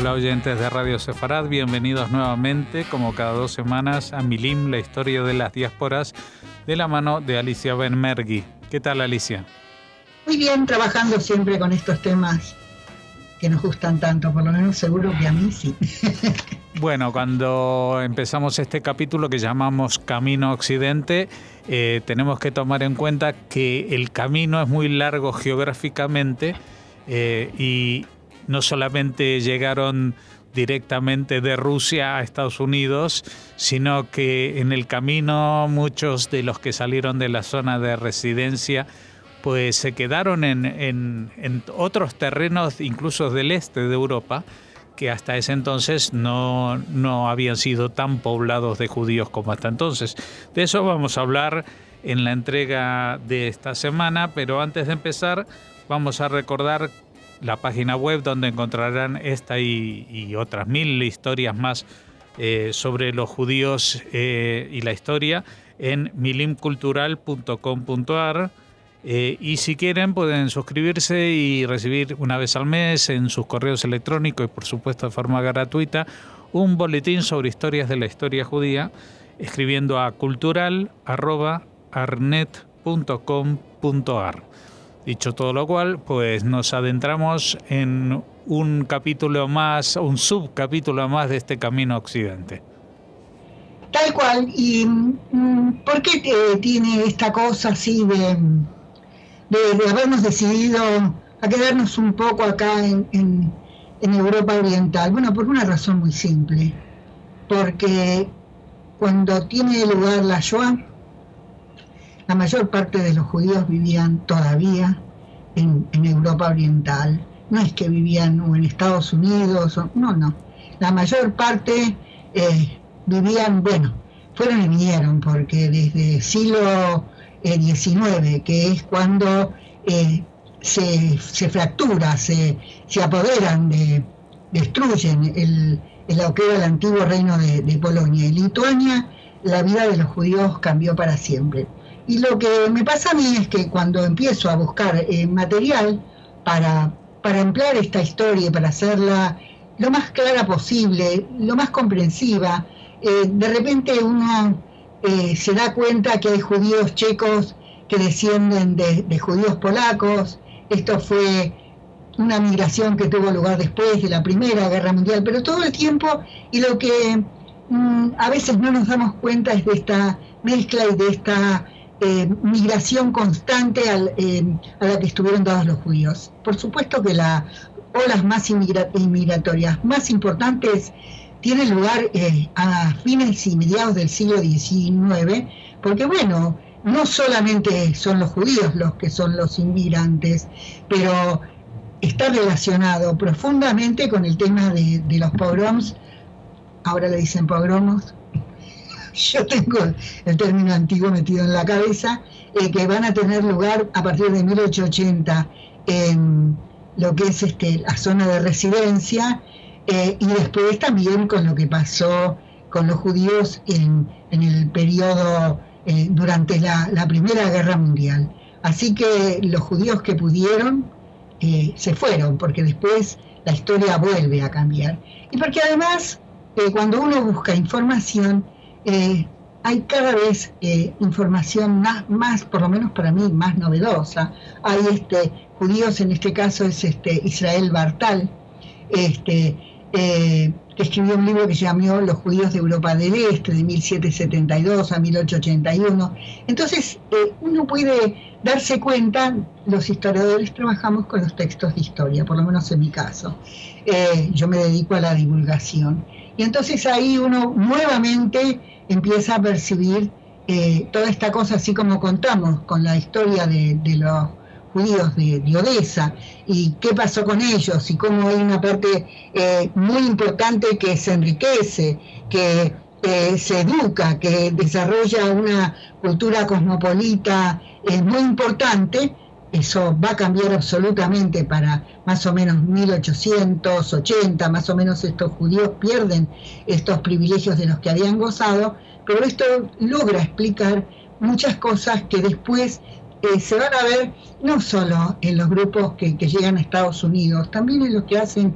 Hola oyentes de Radio Sefarad, bienvenidos nuevamente, como cada 2 semanas, a Milim, la historia de las diásporas, de la mano de Alicia Benmergui. ¿Qué tal, Alicia? Muy bien, trabajando siempre con estos temas que nos gustan tanto, por lo menos seguro que a mí sí. Bueno, cuando empezamos este capítulo que llamamos Camino Occidente, tenemos que tomar en cuenta que el camino es muy largo geográficamente y no solamente llegaron directamente de Rusia a Estados Unidos, sino que en el camino muchos de los que salieron de la zona de residencia pues se quedaron en otros terrenos, incluso del este de Europa, que hasta ese entonces no habían sido tan poblados de judíos como hasta entonces. De eso vamos a hablar en la entrega de esta semana, pero antes de empezar vamos a recordar la página web donde encontrarán esta y otras 1000 historias más sobre los judíos y la historia en milimcultural.com.ar. Y si quieren pueden suscribirse y recibir una vez al mes en sus correos electrónicos y por supuesto de forma gratuita un boletín sobre historias de la historia judía escribiendo a cultural@arnet.com.ar. Dicho todo lo cual, pues nos adentramos en un capítulo más, un subcapítulo más de este Camino Occidente. Tal cual. ¿Y por qué tiene esta cosa así de habernos decidido a quedarnos un poco acá en Europa Oriental? Bueno, por una razón muy simple. Porque cuando tiene lugar la Shoah, la mayor parte de los judíos vivían todavía en Europa Oriental. No es que vivían en Estados Unidos, no. La mayor parte vivían, fueron y vinieron, porque desde el siglo XIX, que es cuando se fractura, se apoderan, destruyen lo que era el antiguo reino de Polonia y Lituania, la vida de los judíos cambió para siempre. Y lo que me pasa a mí es que cuando empiezo a buscar material para emplear esta historia y para hacerla lo más clara posible, lo más comprensiva, de repente uno se da cuenta que hay judíos checos que descienden de judíos polacos. Esto fue una migración que tuvo lugar después de la Primera Guerra Mundial, pero todo el tiempo, y lo que a veces no nos damos cuenta es de esta mezcla y de esta migración constante a la que estuvieron dados los judíos. Por supuesto que las olas más inmigratorias más importantes tienen lugar a fines y mediados del siglo XIX, porque no solamente son los judíos los que son los inmigrantes, pero está relacionado profundamente con el tema de los pogroms. Ahora le dicen pogromos. Yo tengo el término antiguo metido en la cabeza, que van a tener lugar a partir de 1880 en lo que es la zona de residencia, y después también con lo que pasó con los judíos en el periodo durante la Primera Guerra Mundial. Así que los judíos que pudieron se fueron, porque después la historia vuelve a cambiar. Y porque además, cuando uno busca información, hay cada vez información más, por lo menos para mí, más novedosa. Hay judíos, en este caso es Israel Bartal, que escribió un libro que se llamó Los judíos de Europa del Este, de 1772 a 1881. Entonces, uno puede darse cuenta, los historiadores trabajamos con los textos de historia, por lo menos en mi caso. Yo me dedico a la divulgación. Y entonces ahí uno nuevamente empieza a percibir toda esta cosa, así como contamos con la historia de los judíos de Odesa y qué pasó con ellos y cómo hay una parte muy importante que se enriquece, que se educa, que desarrolla una cultura cosmopolita muy importante. Eso va a cambiar absolutamente para más o menos 1880, más o menos estos judíos pierden estos privilegios de los que habían gozado, pero esto logra explicar muchas cosas que después se van a ver no solo en los grupos que llegan a Estados Unidos, también en los que hacen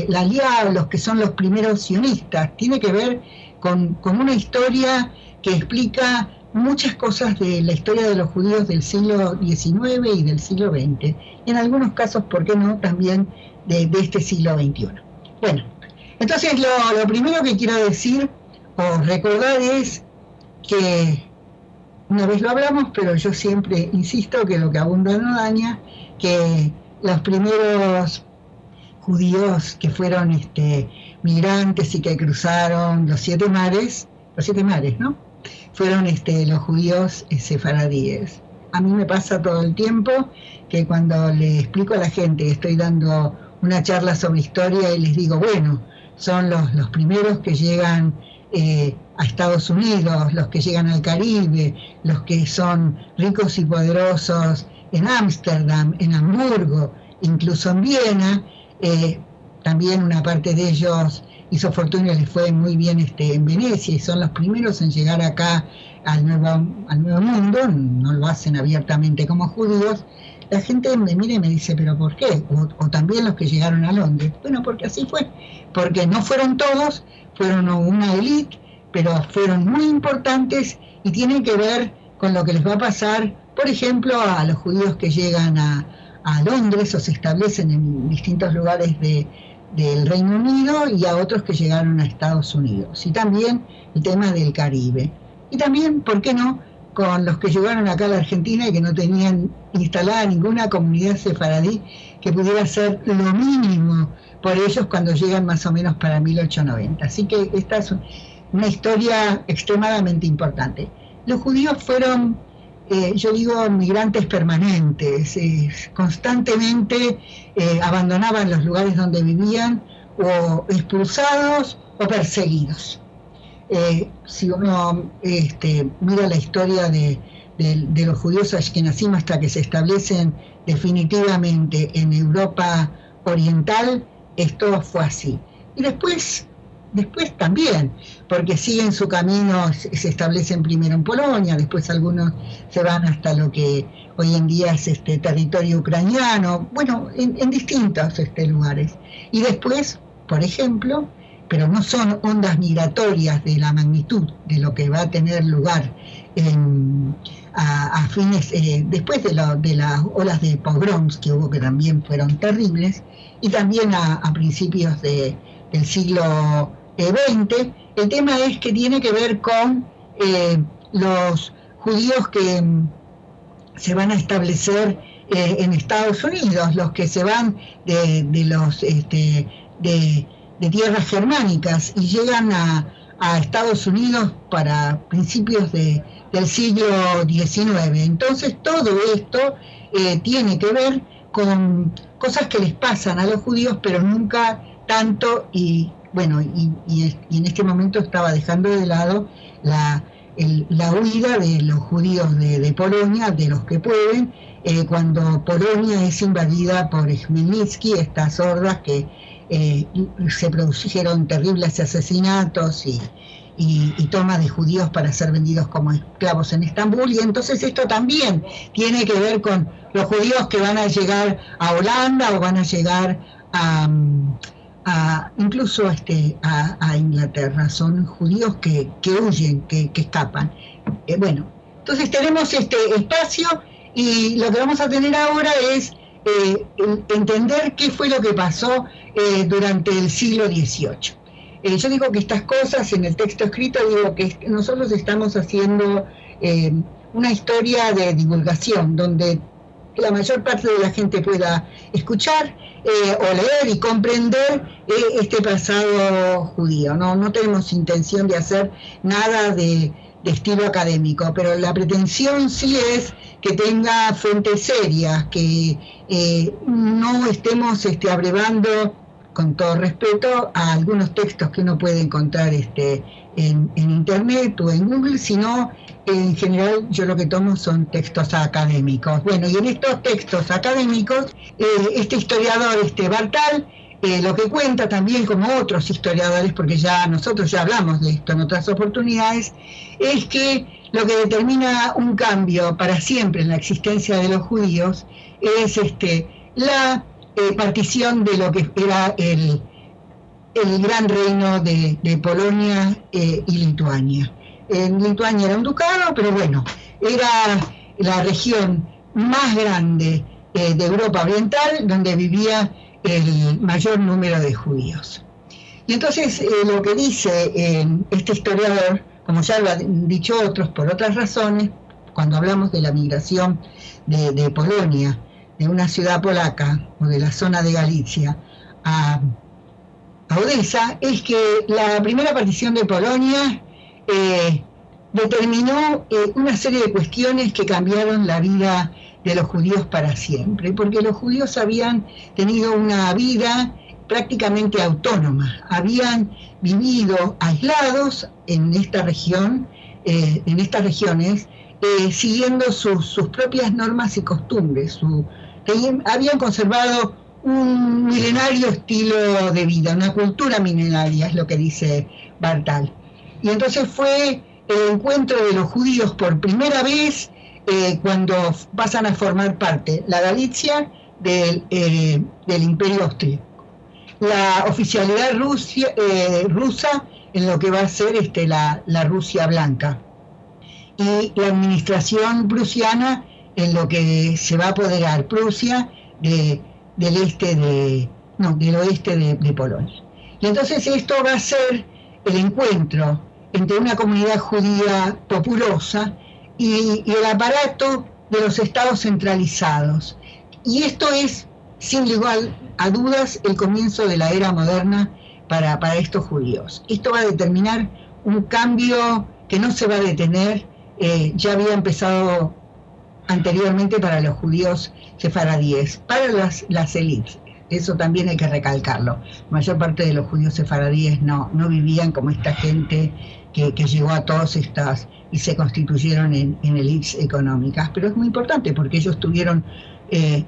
la Alianza, los que son los primeros sionistas. Tiene que ver con una historia que explica muchas cosas de la historia de los judíos del siglo XIX y del siglo XX, y en algunos casos, ¿por qué no?, también de este siglo XXI. Bueno, entonces lo primero que quiero decir o recordar es que, una vez lo hablamos, pero yo siempre insisto que lo que abunda no daña, que los primeros judíos que fueron migrantes y que cruzaron los siete mares, ¿no?, fueron los judíos sefaradíes. A mí me pasa todo el tiempo que cuando le explico a la gente que estoy dando una charla sobre historia y les digo, bueno, son los primeros que llegan a Estados Unidos, los que llegan al Caribe, los que son ricos y poderosos en Ámsterdam, en Hamburgo, incluso en Viena. También una parte de ellos hizo fortuna y les fue muy bien en Venecia, y son los primeros en llegar acá al nuevo mundo. No lo hacen abiertamente como judíos. La gente me mira y me dice, ¿pero por qué? O también los que llegaron a Londres. Bueno, porque así fue, porque no fueron todos, fueron una élite, pero fueron muy importantes y tienen que ver con lo que les va a pasar, por ejemplo, a los judíos que llegan a Londres o se establecen en distintos lugares del Reino Unido, y a otros que llegaron a Estados Unidos. Y también el tema del Caribe. Y también, ¿por qué no?, con los que llegaron acá a la Argentina y que no tenían instalada ninguna comunidad sefaradí que pudiera hacer lo mínimo por ellos cuando llegan más o menos para 1890. Así que esta es una historia extremadamente importante. Los judíos fueron, yo digo, migrantes permanentes, constantemente abandonaban los lugares donde vivían, o expulsados o perseguidos. Si uno mira la historia de los judíos ashkenazim hasta que se establecen definitivamente en Europa Oriental, esto fue así. Y después también, porque siguen su camino, se establecen primero en Polonia, después algunos se van hasta lo que hoy en día es territorio ucraniano, bueno, en distintos lugares. Y después, por ejemplo, pero no son ondas migratorias de la magnitud de lo que va a tener lugar a fines, después de las olas de pogroms que hubo, que también fueron terribles, y también a principios del siglo XX. El tema es que tiene que ver con los judíos que se van a establecer en Estados Unidos, los que se van de tierras germánicas y llegan a Estados Unidos para principios del siglo XIX. Entonces todo esto tiene que ver con cosas que les pasan a los judíos, pero nunca tanto, y bueno, y en este momento estaba dejando de lado la huida de los judíos de Polonia, de los que pueden, cuando Polonia es invadida por Chmielnicki, estas hordas que se produjeron terribles asesinatos y toma de judíos para ser vendidos como esclavos en Estambul. Y entonces esto también tiene que ver con los judíos que van a llegar a Holanda o van a llegar incluso a Inglaterra. Son judíos que huyen, que escapan. Bueno, entonces tenemos este espacio, y lo que vamos a tener ahora es entender qué fue lo que pasó durante el siglo XVIII. Yo digo que estas cosas, en el texto escrito, digo que nosotros estamos haciendo una historia de divulgación, donde la mayor parte de la gente pueda escuchar o leer y comprender este pasado judío. No tenemos intención de hacer nada de estilo académico, pero la pretensión sí es que tenga fuentes serias, que no estemos abrevando, con todo respeto, a algunos textos que uno puede encontrar en Internet o en Google, sino en general yo lo que tomo son textos académicos. Bueno, y en estos textos académicos, este historiador, Bartal, lo que cuenta también, como otros historiadores, porque nosotros ya hablamos de esto en otras oportunidades, es que lo que determina un cambio para siempre en la existencia de los judíos es la partición de lo que era el gran reino de Polonia y Lituania. En Lituania era un ducado, pero bueno, era la región más grande de Europa Oriental, donde vivía el mayor número de judíos. Y entonces lo que dice este historiador, como ya lo han dicho otros por otras razones, cuando hablamos de la migración de Polonia, de una ciudad polaca o de la zona de Galicia a Odesa, es que la primera partición de Polonia determinó una serie de cuestiones que cambiaron la vida de los judíos para siempre, porque los judíos habían tenido una vida prácticamente autónoma, habían vivido aislados en esta región, en estas regiones, siguiendo sus propias normas y costumbres. Habían conservado un milenario estilo de vida, una cultura milenaria, es lo que dice Bartal. Y entonces fue el encuentro de los judíos por primera vez cuando pasan a formar parte la Galicia del Imperio Austríaco, la oficialidad rusa en lo que va a ser la Rusia Blanca, y la administración prusiana en lo que se va a apoderar Prusia del oeste de Polonia. Y entonces esto va a ser el encuentro entre una comunidad judía populosa y el aparato de los estados centralizados. Y esto es, sin lugar a dudas, el comienzo de la era moderna para estos judíos. Esto va a determinar un cambio que no se va a detener, ya había empezado anteriormente para los judíos sefaradíes, para las élites. Eso también hay que recalcarlo. La mayor parte de los judíos sefaradíes no vivían como esta gente que llegó a todas estas y se constituyeron en élites económicas. Pero es muy importante porque ellos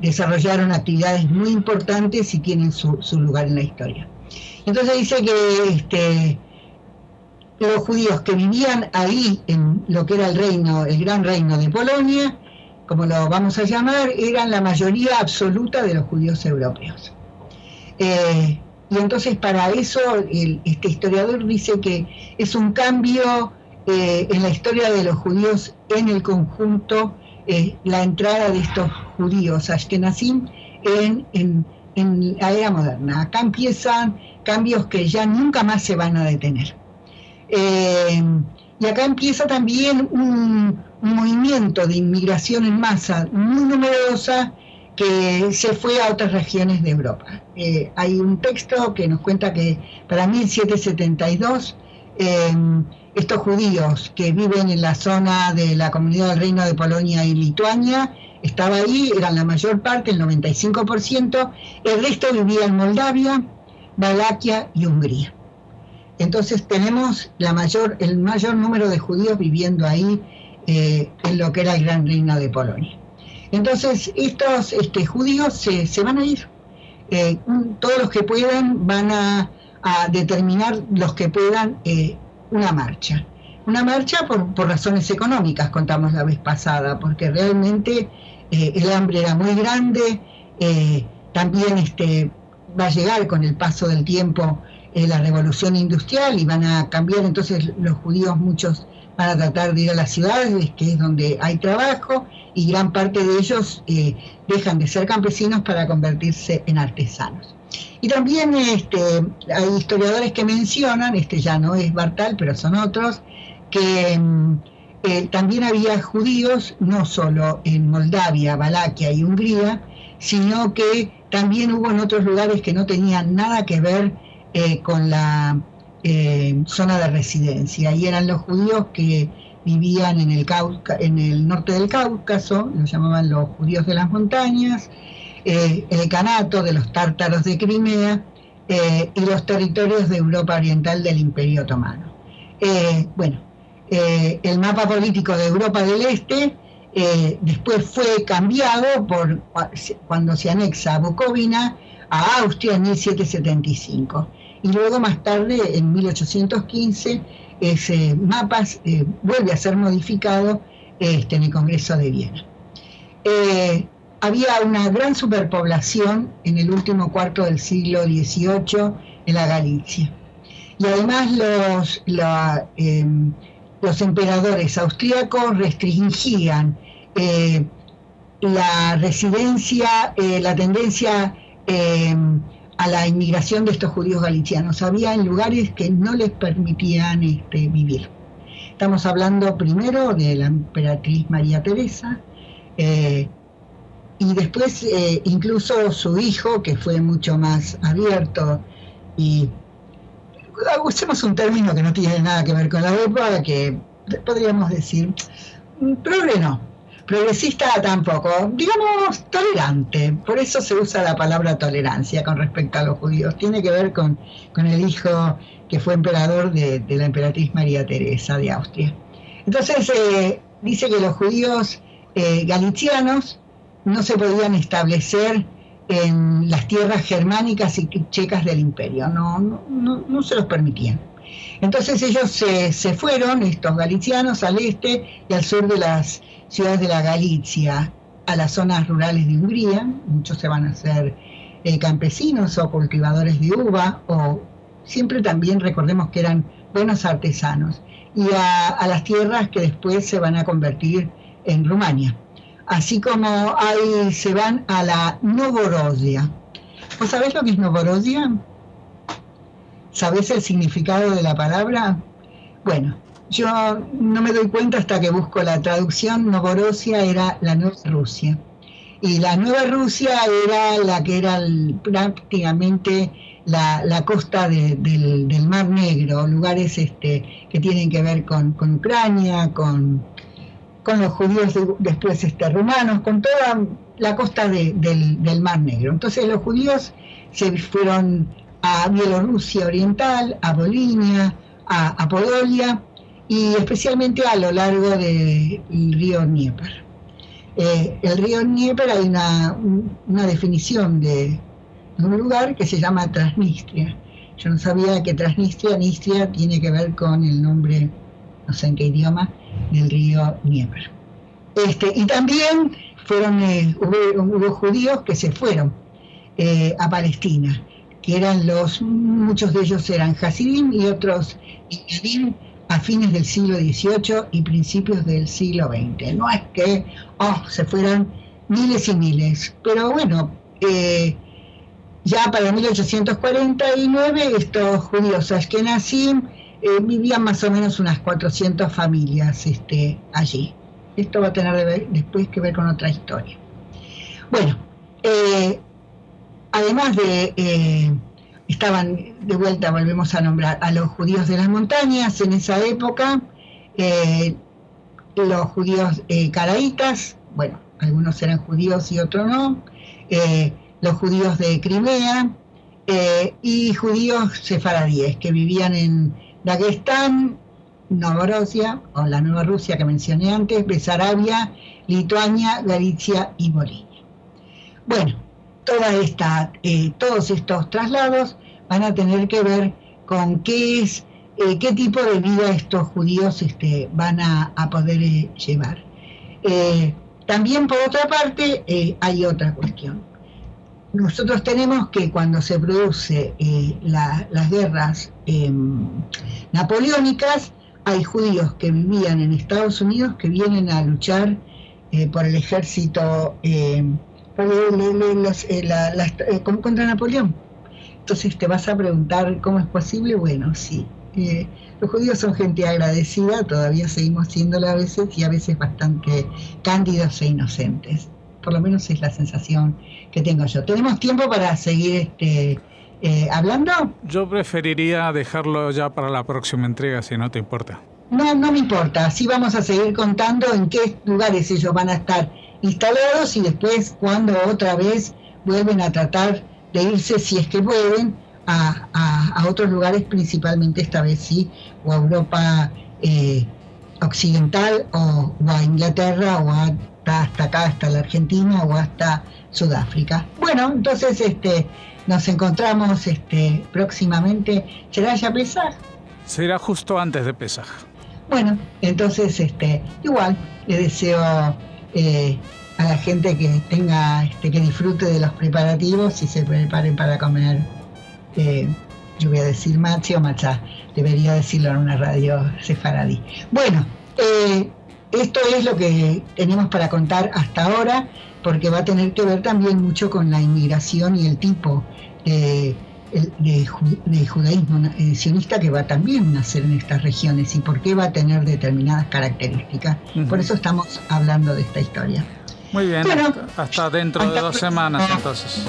desarrollaron actividades muy importantes y tienen su lugar en la historia. Entonces dice que los judíos que vivían ahí en lo que era el gran reino de Polonia, como lo vamos a llamar, eran la mayoría absoluta de los judíos europeos. Y entonces para eso este historiador dice que es un cambio en la historia de los judíos en el conjunto, la entrada de estos judíos ashkenazim en la era moderna. Acá empiezan cambios que ya nunca más se van a detener. Y acá empieza también un movimiento de inmigración en masa muy numerosa que se fue a otras regiones de Europa. Hay un texto que nos cuenta que para 1772 estos judíos que viven en la zona de la comunidad del Reino de Polonia y Lituania estaba ahí, eran la mayor parte, el 95%, el resto vivía en Moldavia, Valaquia y Hungría. Entonces tenemos el mayor número de judíos viviendo ahí en lo que era el Gran Reino de Polonia. Entonces estos judíos se van a ir. Todos los que puedan van a determinar, los que puedan, una marcha. Una marcha por razones económicas, contamos la vez pasada, porque realmente el hambre era muy grande. También va a llegar con el paso del tiempo la revolución industrial y van a cambiar, entonces los judíos muchos van a tratar de ir a las ciudades, que es donde hay trabajo, y gran parte de ellos dejan de ser campesinos para convertirse en artesanos. Y también hay historiadores que mencionan, ya no es Bartal, pero son otros, que también había judíos no solo en Moldavia, Valaquia y Hungría, sino que también hubo en otros lugares que no tenían nada que ver con la zona de residencia, y eran los judíos que vivían en el norte del Cáucaso, los llamaban los judíos de las montañas, el decanato de los tártaros de Crimea y los territorios de Europa Oriental del Imperio Otomano. El mapa político de Europa del Este después fue cambiado cuando se anexa a Bucovina a Austria en 1775. Y luego más tarde, en 1815, ese mapa vuelve a ser modificado en el Congreso de Viena. Había una gran superpoblación en el último cuarto del siglo XVIII en la Galicia. Y además los emperadores austríacos restringían la residencia, la tendencia a la inmigración de estos judíos galicianos. Había en lugares que no les permitían vivir. Estamos hablando primero de la emperatriz María Teresa, y después incluso su hijo, que fue mucho más abierto, y usemos un término que no tiene nada que ver con la época, que podríamos decir progresista tampoco, digamos tolerante. Por eso se usa la palabra tolerancia con respecto a los judíos. Tiene que ver con el hijo que fue emperador de la emperatriz María Teresa de Austria. Entonces dice que los judíos galicianos no se podían establecer en las tierras germánicas y checas del imperio, no se los permitían. Entonces ellos se fueron, estos galicianos, al este y al sur de las ciudades de la Galicia, a las zonas rurales de Hungría. Muchos se van a hacer campesinos o cultivadores de uva, o siempre también recordemos que eran buenos artesanos, y a las tierras que después se van a convertir en Rumania. Así como ahí se van a la Novorosia. ¿Vos sabés lo que es Novorosia? ¿Sabés el significado de la palabra? Bueno, yo no me doy cuenta hasta que busco la traducción. Novorosia era la Nueva Rusia. Y la Nueva Rusia era la que era prácticamente la costa del Mar Negro, lugares que tienen que ver con Ucrania, con los judíos después rumanos, con toda la costa del Mar Negro. Entonces los judíos se fueron a Bielorrusia Oriental, a Volhynia, a Podolia, y especialmente a lo largo del río Dnieper. El río Dnieper, hay una definición de un lugar que se llama Transnistria. Yo no sabía que Nistria tiene que ver con el nombre, no sé en qué idioma, del río Dnieper. Y también hubo judíos que se fueron a Palestina, que muchos de ellos eran Hasidim y otros Yadim, a fines del siglo XVIII y principios del siglo XX. No es que se fueran miles y miles, pero bueno, ya para 1849 estos judíos ashkenazim vivían más o menos unas 400 familias allí. Esto va a tener después que ver con otra historia. Bueno, además estaban de vuelta, volvemos a nombrar a los judíos de las montañas en esa época, los judíos caraítas, bueno, algunos eran judíos y otros no, los judíos de Crimea, y judíos sefaradíes que vivían en Daguestán, Novorosia, o la Nueva Rusia que mencioné antes, Besarabia, Lituania, Galicia y Volhynia. Bueno, todos estos traslados van a tener que ver con qué tipo de vida estos judíos van a poder llevar. También, por otra parte, hay otra cuestión. Nosotros tenemos que cuando se produce las guerras napoleónicas, hay judíos que vivían en Estados Unidos que vienen a luchar por el ejército contra Napoleón. Entonces te vas a preguntar cómo es posible. Bueno, sí, los judíos son gente agradecida, todavía seguimos siéndolo a veces, y a veces bastante cándidos e inocentes. Por lo menos es la sensación que tengo yo. ¿Tenemos tiempo para seguir hablando? Yo preferiría dejarlo ya para la próxima entrega, si no te importa. No me importa, sí vamos a seguir contando en qué lugares ellos van a estar instalados y después cuando otra vez vuelven a tratar de irse, si es que pueden, a otros lugares, principalmente esta vez sí, o a Europa occidental, o a Inglaterra, o a hasta acá, hasta la Argentina o hasta Sudáfrica. Bueno, entonces nos encontramos próximamente. ¿Será ya Pesaj? Será justo antes de Pesaj. Bueno, entonces igual le deseo a la gente que tenga que disfrute de los preparativos y se preparen para comer. Yo voy a decir matzi o matzá, debería decirlo en una radio sefaradí. Bueno, esto es lo que tenemos para contar hasta ahora, porque va a tener que ver también mucho con la inmigración y el tipo de judaísmo sionista que va también a nacer en estas regiones y por qué va a tener determinadas características. Uh-huh. Por eso estamos hablando de esta historia. Muy bien, bueno, hasta dentro de 2 semanas entonces.